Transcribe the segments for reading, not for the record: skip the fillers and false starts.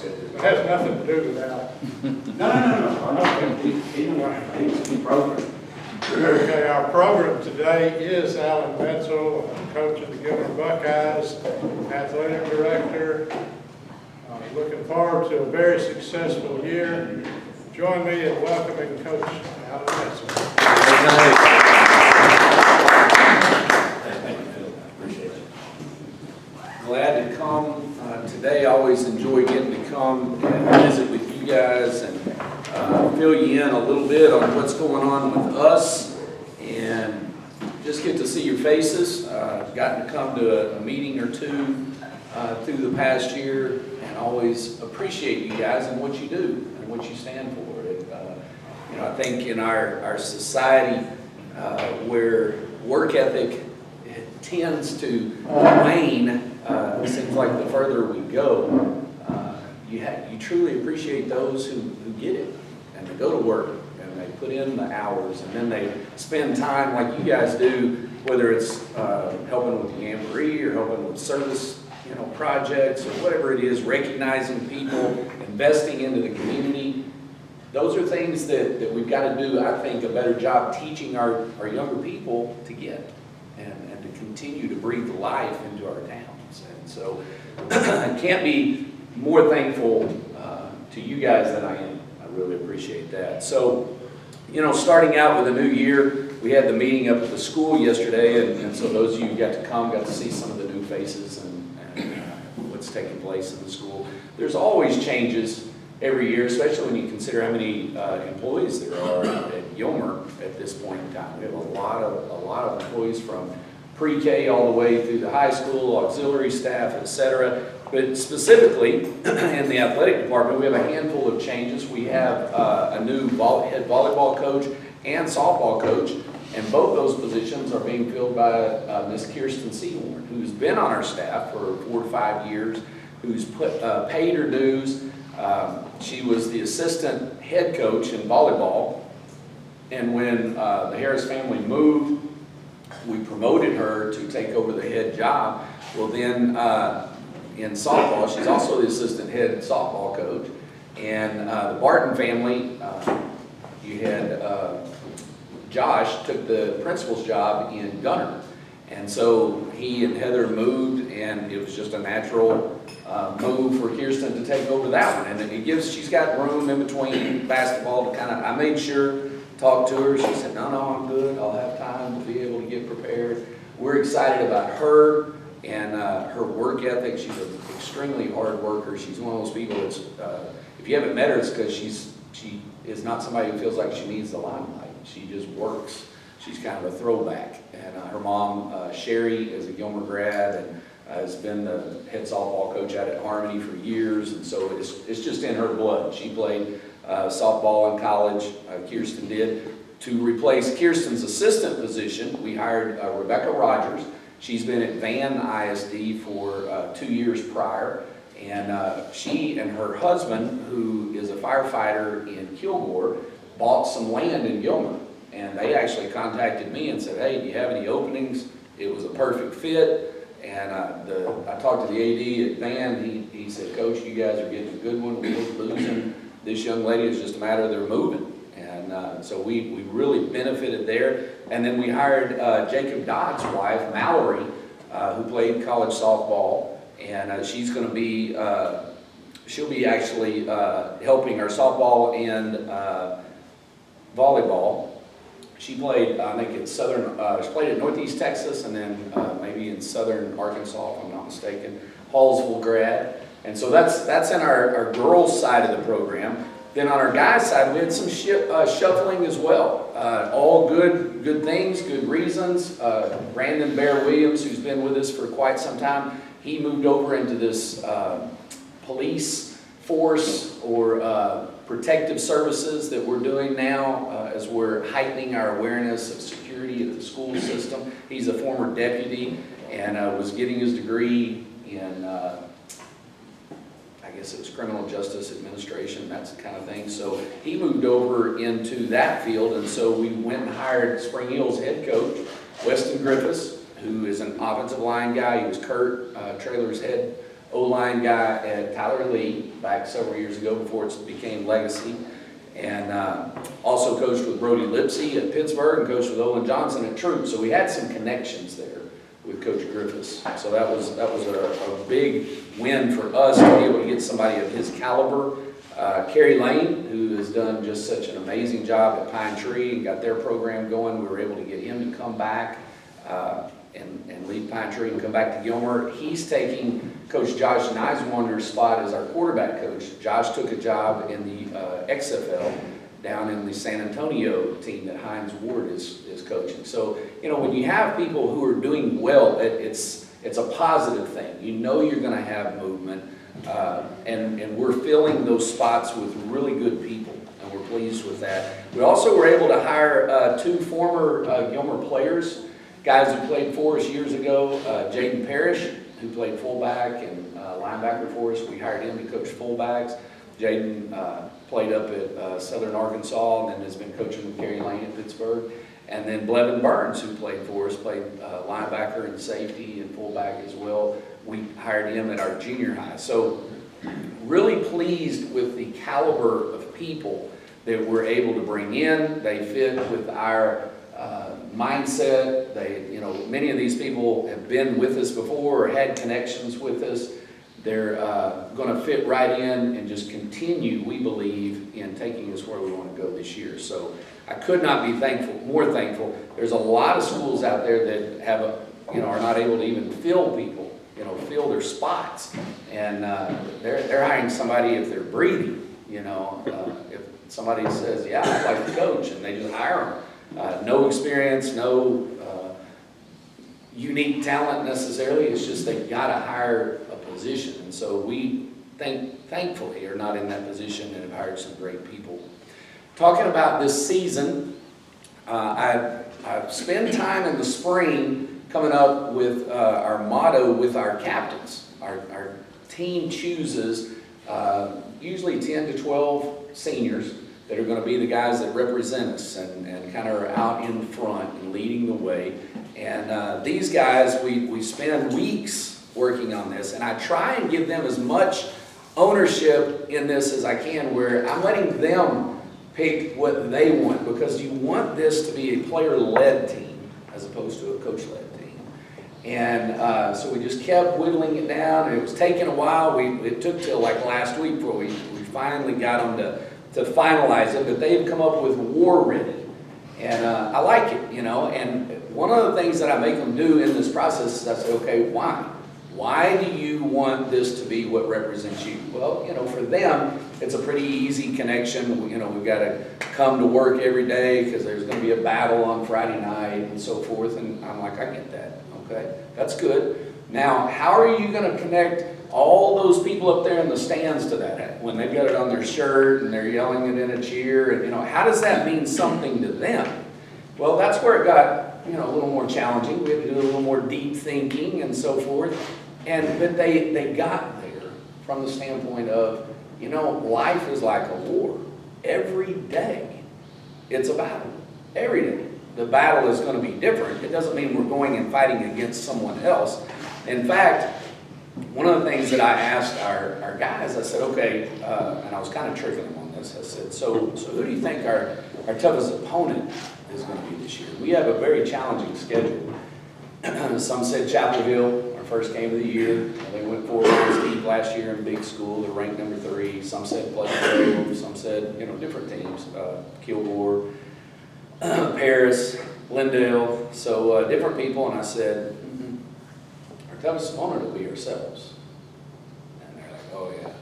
It has nothing to do with that. Okay, our program today is Alan Metzel, coach of the Gilmer Buckeyes, athletic director. Looking forward to a very successful year. Join me in welcoming Coach Alan Metzel. Thank you, Phil. Appreciate it. Glad to come today. I always enjoy getting to come and visit with you guys and fill you in a little bit on what's going on with us and just get to see your faces. I've gotten to come to a meeting or two through the past year and always appreciate you guys and what you do and what you stand for. I think in our society where work ethic tends to wane, it seems like the further we go, you truly appreciate those who get it and they go to work and they put in the hours and then they spend time like you guys do, whether it's helping with the Jamboree or helping with service projects or whatever it is, recognizing people, investing into the community. Those are things that we've got to do, I think, a better job teaching our younger people to get and to continue to breathe life into our towns. And so I can't be more thankful to you guys than I am. I really appreciate that. So, starting out with a new year, we had the meeting up at the school yesterday, and so those of you who got to see some of the new faces and what's taking place in the school. There's always changes every year, especially when you consider how many employees there are at Gilmer at this point in time. We have a lot of employees from pre-K all the way through the high school, auxiliary staff, etc. But specifically in the athletic department, we have a handful of changes. We have a new head volleyball coach and softball coach, and both those positions are being filled by Miss Kirsten Seahorn, who's been on our staff for 4 to 5 years, who's paid her dues. She was the assistant head coach in volleyball, and when the Harris family moved, we promoted her to take over the head job. Well, then in softball, she's also the assistant head softball coach. And the Barton family, you had Josh took the principal's job in Gunner. And so he and Heather moved, and it was just a natural move for Kirsten to take over that one. And she's got room in between basketball to I made sure, talk to her. She said, no, I'm good. I'll have time to be able to get prepared. We're excited about her and her work ethic. She's an extremely hard worker. She's one of those people that's, if you haven't met her, it's because she is not somebody who feels like she needs the limelight. She just works. She's kind of a throwback. And her mom, Sherry, is a Gilmer grad and has been the head softball coach out at Harmony for years. And so it's just in her blood. She played softball in college, Kirsten did. To replace Kirsten's assistant position, we hired Rebecca Rogers. She's been at Van ISD for 2 years prior. And she and her husband, who is a firefighter in Kilgore, bought some land in Gilmer. And they actually contacted me and said, hey, do you have any openings? It was a perfect fit. And I talked to the AD at Van. He said, Coach, you guys are getting a good one. We're losing this young lady. It's just a matter of they're moving. And so we really benefited there. And then we hired Jacob Dodd's wife, Mallory, who played college softball. And she's going to be, she'll be actually helping our softball and volleyball. She played, I think, in she played in Northeast Texas and then maybe in Southern Arkansas, if I'm not mistaken, Hallsville grad. And so that's in our girls' side of the program. Then on our guys' side, we had some shuffling as well. All good things, good reasons. Brandon Bear Williams, who's been with us for quite some time, he moved over into this police force or protective services that we're doing now as we're heightening our awareness of security at the school system. He's a former deputy and was getting his degree in, I guess it was criminal justice administration, that's the kind of thing. So he moved over into that field, and so we went and hired Spring Hill's head coach, Weston Griffiths, who is an offensive line guy. He was Kurt Traylor's head O-line guy at Tyler Lee back several years ago before it became Legacy. And also coached with Brody Lipsy at Pittsburgh and coached with Olin Johnson at Troop. So we had some connections there with Coach Griffiths. So that was a big win for us to be able to get somebody of his caliber. Kerry Lane, who has done just such an amazing job at Pine Tree and got their program going. We were able to get him to come back and leave Pine Tree and come back to Gilmer. He's taking Coach Josh Neiswander's spot as our quarterback coach. Josh took a job in the XFL down in the San Antonio team that Hines Ward is coaching. So, you know, when you have people who are doing well, it's a positive thing. You know you're going to have movement, and we're filling those spots with really good people, and we're pleased with that. We also were able to hire 2 former Gilmer players, guys who played for us years ago. Jaden Parrish, who played fullback and linebacker for us. We hired him to coach fullbacks. Jaden played up at Southern Arkansas and then has been coaching with Kerry Lane at Pittsburgh. And then Blevin Burns, who played for us, played linebacker and safety and fullback as well. We hired him at our junior high. So really pleased with the caliber of people that we're able to bring in. They fit with our mindset. They, you know, many of these people have been with us before or had connections with us. They're going to fit right in and just continue, we believe, in taking us where we want to go this year. So I could not be more thankful. There's a lot of schools out there that have, are not able to even fill people, fill their spots. And they're hiring somebody if they're breathing, if somebody says, yeah, I'd like to coach, and they just hire them. No experience, no unique talent necessarily. It's just they've got to hire a position. And so we thankfully are not in that position and have hired some great people. Talking about this season, I've spent time in the spring coming up with our motto with our captains. Our team chooses usually 10 to 12 seniors that are going to be the guys that represent us and kind of are out in front and leading the way. And these guys, we spend weeks working on this, and I try and give them as much ownership in this as I can, where I'm letting them pick what they want, because you want this to be a player-led team as opposed to a coach-led team. And so we just kept whittling it down, and it was taking a while. It took till like last week before we finally got them to finalize it, but they've come up with War Ready. And I like it, and one of the things that I make them do in this process is I say, okay, why? Why do you want this to be what represents you? Well, for them, it's a pretty easy connection. We've got to come to work every day because there's going to be a battle on Friday night and so forth. And I'm like, I get that. Okay, that's good. Now, how are you going to connect all those people up there in the stands to that when they've got it on their shirt and they're yelling it in a cheer? And, how does that mean something to them? Well, that's where it got, a little more challenging. We had to do a little more deep thinking and so forth. But they got there from the standpoint of, life is like a war. Every day, it's a battle. Every day. The battle is going to be different. It doesn't mean we're going and fighting against someone else. In fact, one of the things that I asked our guys, I said, okay, and I was kind of tricking them on this. I said, so who do you think our toughest opponent is going to be this year? We have a very challenging schedule. Some said Chapel Hill, our first game of the year. They went 4 rounds deep last year in big school. They're ranked number 3. Some said Pleasant Grove. Some said, different teams. Kilgore, Paris, Glendale. So different people. And I said, our toughest opponent will be ourselves. And they're like, oh yeah.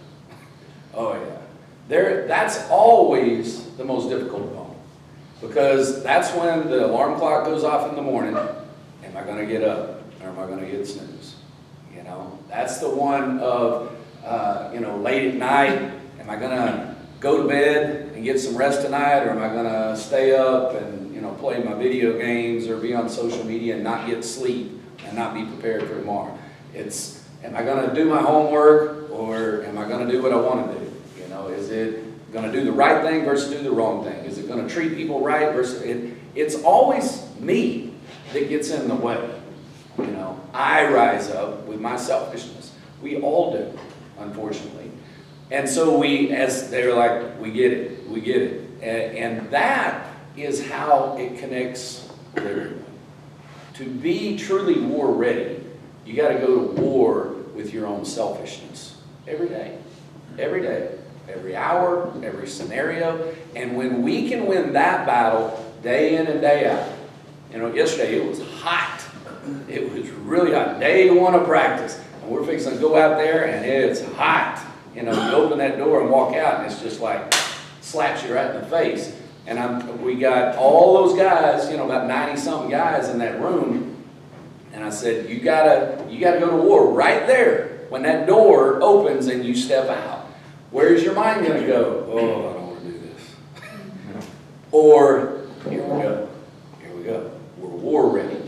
Oh yeah. That's always the most difficult opponent. Because that's when the alarm clock goes off in the morning. Am I going to get up, or am I going to get snooze? That's the one of, late at night. Am I going to go to bed and get some rest tonight, or am I going to stay up and, play my video games or be on social media and not get sleep and not be prepared for tomorrow? Am I going to do my homework, or am I going to do what I want to do? Is it going to do the right thing versus do the wrong thing? Is it going to treat people right versus it's always me that gets in the way. I rise up with my selfishness, We all do, unfortunately. And so as they're like, we get it, we get it. And that is how it connects with everyone. To be truly war ready, you got to go to war with your own selfishness every day, every hour, every scenario. And when we can win that battle day in and day out, yesterday it was hot. It was really hot. Day one of practice. And we're fixing to go out there and it's hot. You open that door and walk out and it's just like slaps you right in the face. And we got all those guys, about 90-something guys in that room. And I said, you gotta go to war right there. When that door opens and you step out, where's your mind gonna go? Oh, I don't want to do this. Or, here we go. We're war ready.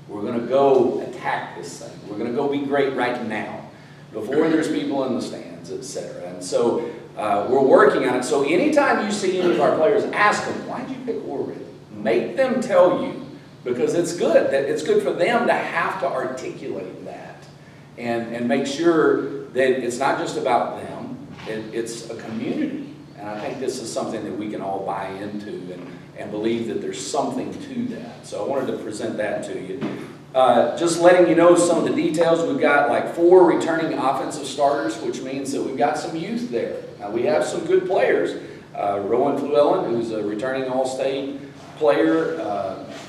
We're gonna go attack this thing. We're gonna go be great right now, before there's people in the stands, etc. And so we're working on it. So anytime you see any of our players, ask them, why did you pick war ready? Make them tell you, because it's good. It's good for them to have to articulate that and make sure that it's not just about them, it's a community. And I think this is something that we can all buy into and believe that there's something to that. So I wanted to present that to you. Just letting you know some of the details. We've got like 4 returning offensive starters, which means that we've got some youth there. Now we have some good players. Rowan Fluellen, who's a returning All-State player.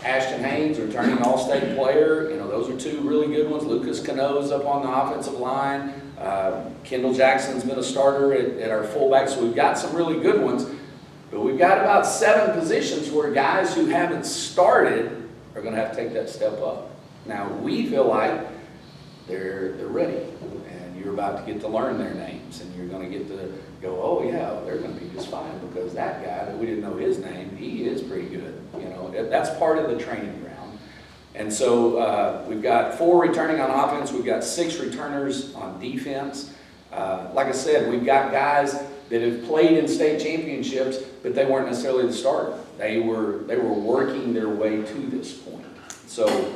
Ashton Haynes, returning All-State player. Those are 2 really good ones. Lucas Cano's up on the offensive line. Kendall Jackson's been a starter at our fullback. So we've got some really good ones. But we've got about 7 positions where guys who haven't started are going to have to take that step up. Now, we feel like they're ready, and you're about to get to learn their names, and you're going to get to go, oh yeah, they're going to be just fine, because that guy that we didn't know his name, he is pretty good. That's part of the training ground. And so we've got 4 returning on offense. We've got 6 returners on defense. Like I said, we've got guys that have played in state championships, but they weren't necessarily the starter. They were working their way to this point. So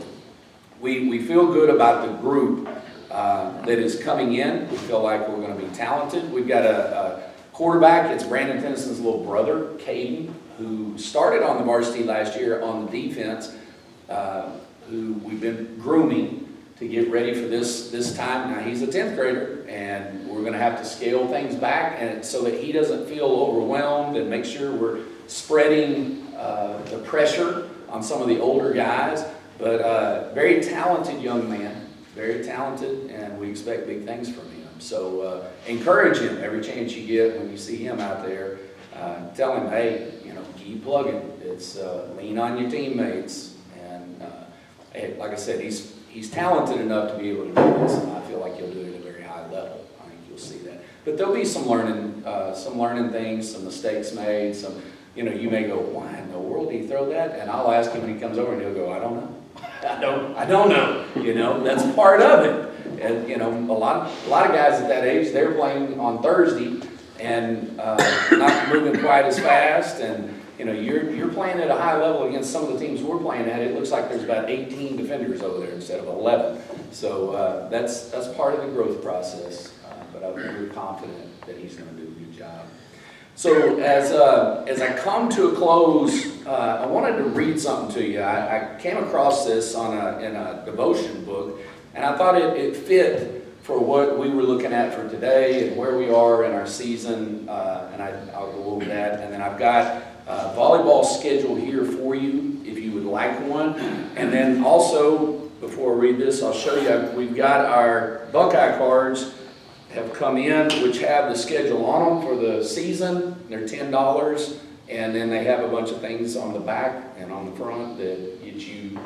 we feel good about the group that is coming in. We feel like we're going to be talented. We've got a quarterback. It's Brandon Tennyson's little brother, Caden, who started on the varsity last year on the defense, who we've been grooming to get ready for this time. Now, he's a 10th grader, and we're going to have to scale things back and so that he doesn't feel overwhelmed, and make sure we're spreading the pressure on some of the older guys. But very talented young man, very talented, and we expect big things from him. So encourage him every chance you get when you see him out there. Tell him, hey, keep plugging. It's lean on your teammates. And like I said, he's talented enough to be able to do this, and I feel like he'll do it at a very high level. I think you'll see that. But there'll be some learning things, some mistakes made, some, you may go, why in the world did he throw that? And I'll ask him when he comes over, and he'll go, I don't know. I don't know. That's part of it. And, a lot of guys at that age, they're playing on Thursday and not moving quite as fast. And, you're playing at a high level against some of the teams we're playing at. It looks like there's about 18 defenders over there instead of 11. So that's part of the growth process. But I'm very confident that he's going to do a good job. So as I come to a close, I wanted to read something to you. I came across this in a devotion book, and I thought it fit for what we were looking at for today and where we are in our season, and I'll go over that. And then I've got a volleyball schedule here for you if you would like one. And then also, before I read this, I'll show you, we've got our Buckeye cards have come in, which have the schedule on them for the season. They're $10, and then they have a bunch of things on the back and on the front that get you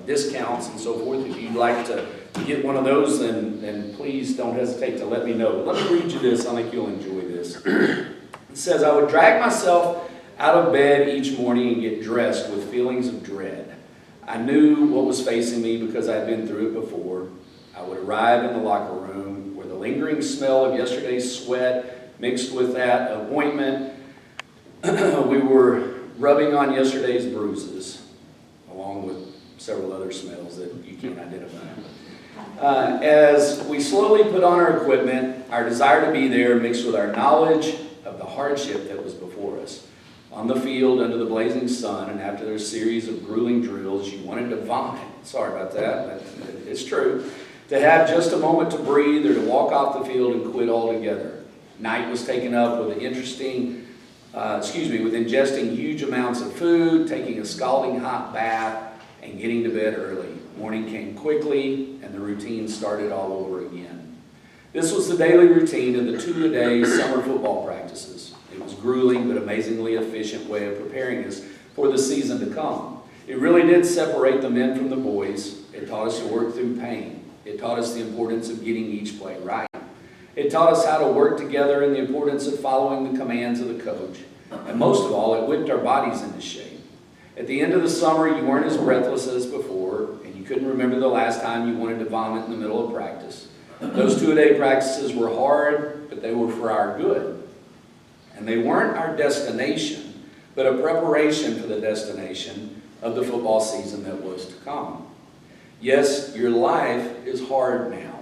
discounts and so forth. If you'd like to get one of those, then please don't hesitate to let me know. Let me read you this. I think you'll enjoy this. It says, I would drag myself out of bed each morning and get dressed with feelings of dread. I knew what was facing me because I had been through it before. I would arrive in the locker room where the lingering smell of yesterday's sweat mixed with that of ointment we were rubbing on yesterday's bruises, along with several other smells that you can't identify. As we slowly put on our equipment, our desire to be there mixed with our knowledge of the hardship that was before us. On the field, under the blazing sun, and after their series of grueling drills, you wanted to vomit. Sorry about that, but it's true. To have just a moment to breathe or to walk off the field and quit altogether. Night was taken up with with ingesting huge amounts of food, taking a scalding hot bath, and getting to bed early. Morning came quickly, and the routine started all over again. This was the daily routine of the 2-a-day summer football practices. It was grueling but amazingly efficient way of preparing us for the season to come. It really did separate the men from the boys. It taught us to work through pain. It taught us the importance of getting each play right. It taught us how to work together and the importance of following the commands of the coach. And most of all, it whipped our bodies into shape. At the end of the summer, you weren't as breathless as before, and you couldn't remember the last time you wanted to vomit in the middle of practice. Those 2-a-day practices were hard, but they were for our good. And they weren't our destination, but a preparation for the destination of the football season that was to come. Yes, your life is hard now.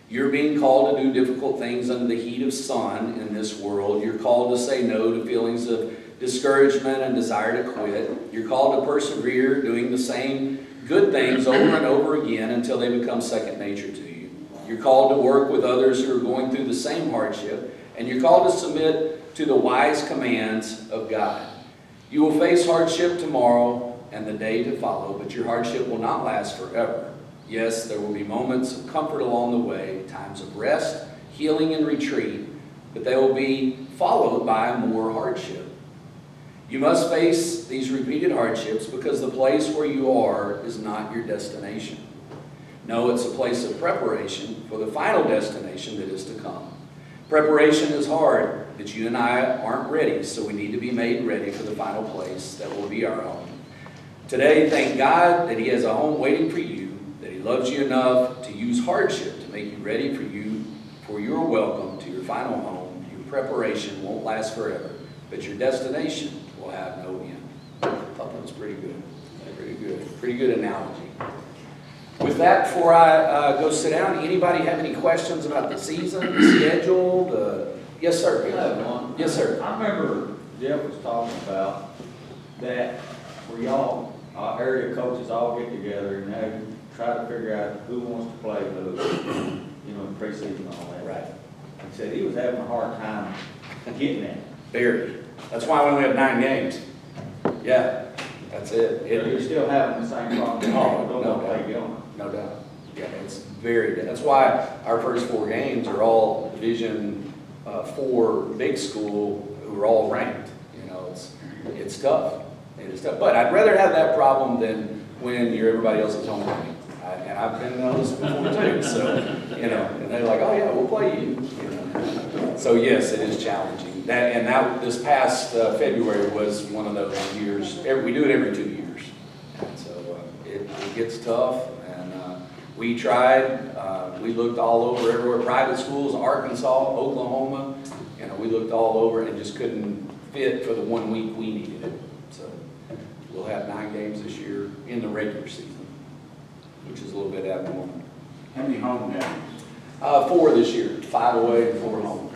You're being called to do difficult things under the heat of sun in this world. You're called to say no to feelings of discouragement and desire to quit. You're called to persevere doing the same good things over and over again until they become second nature to you. You're called to work with others who are going through the same hardship, and you're called to submit to the wise commands of God. You will face hardship tomorrow and the day to follow, but your hardship will not last forever. Yes, there will be moments of comfort along the way, times of rest, healing, and retreat, but they will be followed by more hardship. You must face these repeated hardships because the place where you are is not your destination. No, it's a place of preparation for the final destination that is to come. Preparation is hard, but you and I aren't ready, so we need to be made ready for the final place that will be our home. Today, thank God that He has a home waiting for you, that He loves you enough to use hardship to make you ready for your welcome to your final home. Your preparation won't last forever, but your destination will have no end. I thought that was pretty good. Pretty good analogy. With that, before I go sit down, anybody have any questions about the season, the schedule? Yes, sir. I have one. Yes, sir. I remember Jeff was talking about that where y'all, area coaches all get together and they try to figure out who wants to play who, in preseason and all that. Right. He said he was having a hard time getting that. Very. That's why we only have 9 games. Yeah, that's it. You're still having the same problem. Oh, no play doubt. Gilmer. No doubt. Yeah, it's very, that's why our first 4 games are all Division 4 big school who are all ranked. It's tough. It is tough. But I'd rather have that problem than when you're everybody else's home game. And I've been on this before too. So, and they're like, oh yeah, we'll play you. So yes, it is challenging. This past February was one of those years. We do it every 2 years. And so it gets tough. And we tried. We looked all over everywhere. Private schools, Arkansas, Oklahoma. We looked all over and just couldn't fit for the 1 week we needed it. So we'll have 9 games this year in the regular season, which is a little bit abnormal. How many home games? 4 this year, 5 away and 4 home.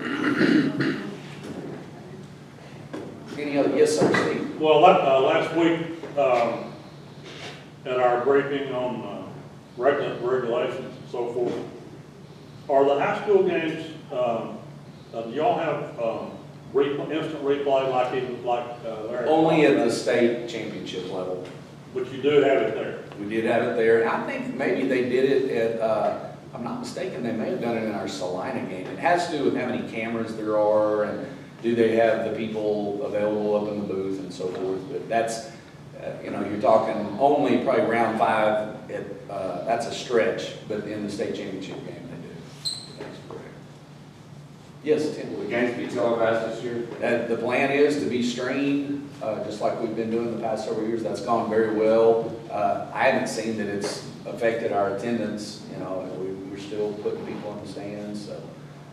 Any other? Yes, sir, Steve. Well, last week, at our briefing on regulations and so forth, are the high school games, do y'all have instant replay like there? Only at the state championship level. But you do have it there. We did have it there. I think maybe they did it at, if I'm not mistaken, they may have done it in our Salina game. It has to do with how many cameras there are and do they have the people available up in the booth and so forth. But that's, you're talking only probably round 5. That's a stretch, but in the state championship game they do. That's correct. Yes, Tim. Will the games be televised this year? The plan is to be streamed, just like we've been doing the past several years. That's gone very well. I haven't seen that it's affected our attendance. We're still putting people in the stands, so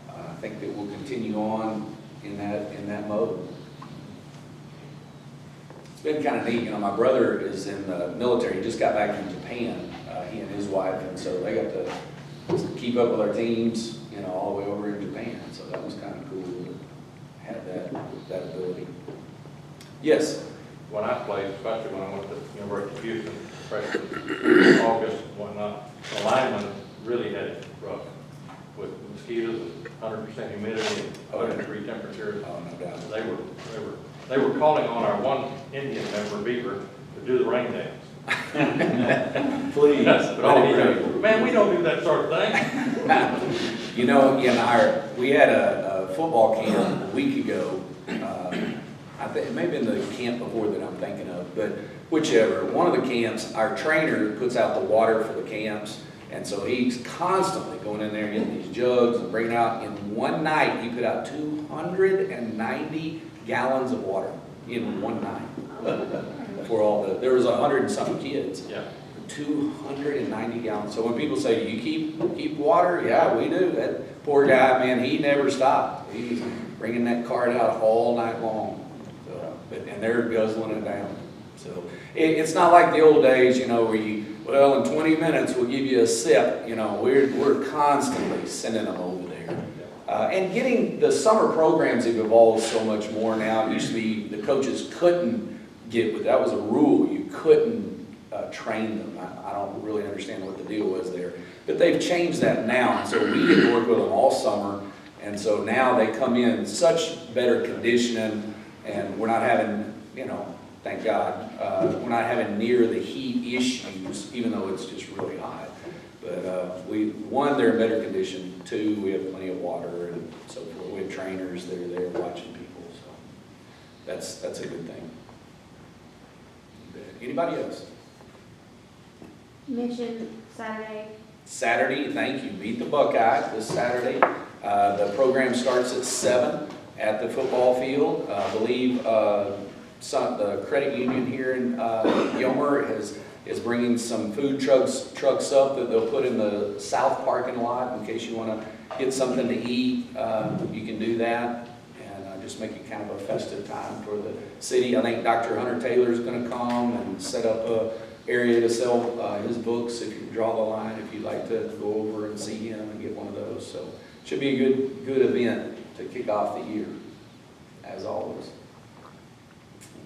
I think that we'll continue on in that mode. It's been kind of neat. My brother is in the military. He just got back from Japan, he and his wife, and so they got to keep up with our teams, you know, all the way over in Japan. So that was kind of cool to have that ability. Yes? When I played, especially when I went to University of Houston, freshman, August and whatnot, the linemen really had it rough with mosquitoes and 100% humidity and 100-degree temperatures. Oh, no doubt. They were calling on our one Indian member, Beaver, to do the rain dance. Please. Man, we don't do that sort of thing. You know, we had a football camp a week ago. I think it may have been the camp before that I'm thinking of, but whichever. One of the camps, our trainer puts out the water for the camps, and so he's constantly going in there getting these jugs and bringing out. In one night, he put out 290 gallons of water in one night for all there was 100 and something kids. Yeah. 290 gallons. So when people say, "Do you keep water?" Yeah, we do. That poor guy, man, he never stopped. He's bringing that cart out all night long. So, and they're guzzling it down. So it's not like the old days, you know, where in 20 minutes we'll give you a sip. You know, we're constantly sending them over there. And getting the summer programs have evolved so much more now. It used to be the coaches couldn't get with, that was a rule. You couldn't train them. I don't really understand what the deal was there. But they've changed that now. And so we get to work with them all summer. And so now they come in such better conditioning, and we're not having, you know, thank God, we're not having near the heat issues, even though it's just really hot. But one, they're in better condition. Two, we have plenty of water and so forth. We have trainers that are there watching people. So that's a good thing. Anybody else? You mentioned Saturday. Thank you. Beat the Buckeyes this Saturday. The program starts at 7 at the football field. I believe the credit union here in Gilmer is bringing some food trucks up that they'll put in the south parking lot in case you want to get something to eat. You can do that and just make it kind of a festive time for the city. I think Dr. Hunter Taylor is going to come and set up a area to sell his books. If you draw the line, if you'd like to go over and see him and get one of those. So it should be a good event to kick off the year, as always.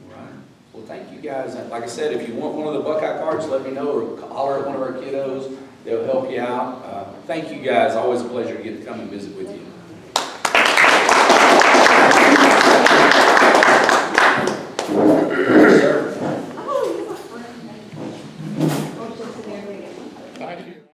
All right. Well, thank you guys. And like I said, if you want one of the Buckeye cards, let me know or holler at one of our kiddos. They'll help you out. Thank you guys. Always a pleasure to get to come and visit with you.